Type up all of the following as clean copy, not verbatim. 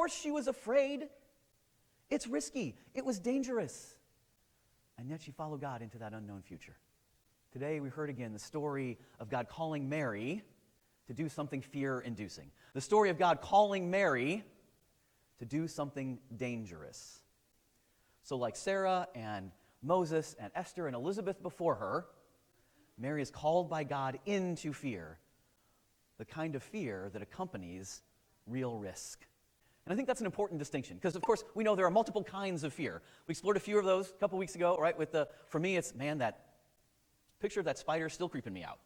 course she was afraid. It's risky. It was dangerous. And yet she followed God into that unknown future. Today we heard again the story of God calling Mary to do something fear-inducing. The story of God calling Mary to do something dangerous. So like Sarah and Moses and Esther and Elizabeth before her, Mary is called by God into fear, the kind of fear that accompanies real risk. And I think that's an important distinction, because of course we know there are multiple kinds of fear. We explored a few of those a couple weeks ago, right? For me it's, man, that picture of that spider is still creeping me out.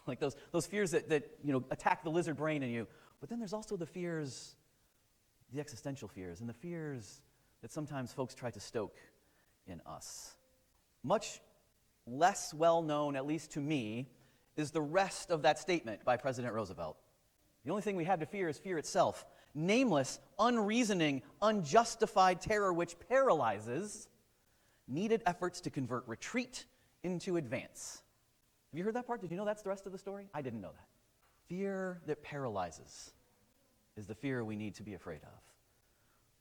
Like those fears that attack the lizard brain in you. But then there's also the fears, the existential fears, and the fears that sometimes folks try to stoke in us. Much less well known, at least to me, is the rest of that statement by President Roosevelt. The only thing we have to fear is fear itself. Nameless, unreasoning, unjustified terror which paralyzes needed efforts to convert retreat into advance. Have you heard that part? Did you know that's the rest of the story? I didn't know that. Fear that paralyzes is the fear we need to be afraid of.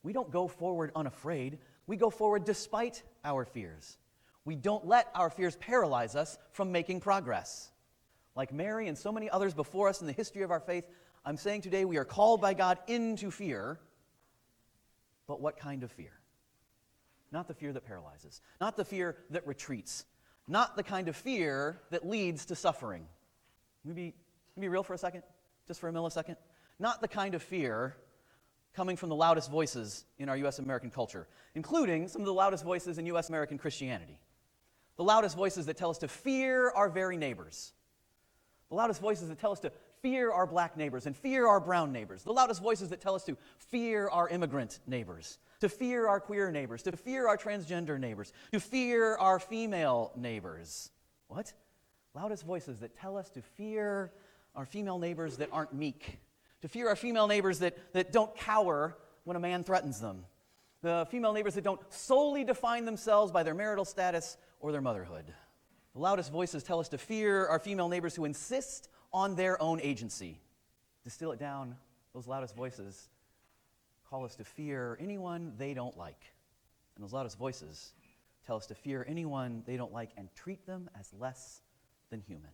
We don't go forward unafraid. We go forward despite our fears. We don't let our fears paralyze us from making progress. Like Mary and so many others before us in the history of our faith, I'm saying today we are called by God into fear, but what kind of fear? Not the fear that paralyzes, not the fear that retreats, not the kind of fear that leads to suffering. Let me be real for a second, just for a millisecond. Not the kind of fear coming from the loudest voices in our U.S. American culture, including some of the loudest voices in U.S. American Christianity. The loudest voices that tell us to fear our very neighbors. The loudest voices that tell us to fear our black neighbors and fear our brown neighbors. The loudest voices that tell us to fear our immigrant neighbors, to fear our queer neighbors, to fear our transgender neighbors, to fear our female neighbors. What? Loudest voices that tell us to fear our female neighbors that aren't meek, to fear our female neighbors that don't cower when a man threatens them, the female neighbors that don't solely define themselves by their marital status or their motherhood. The loudest voices tell us to fear our female neighbors who insist on their own agency. Distill it down, those loudest voices call us to fear anyone they don't like. And those loudest voices tell us to fear anyone they don't like and treat them as less than human.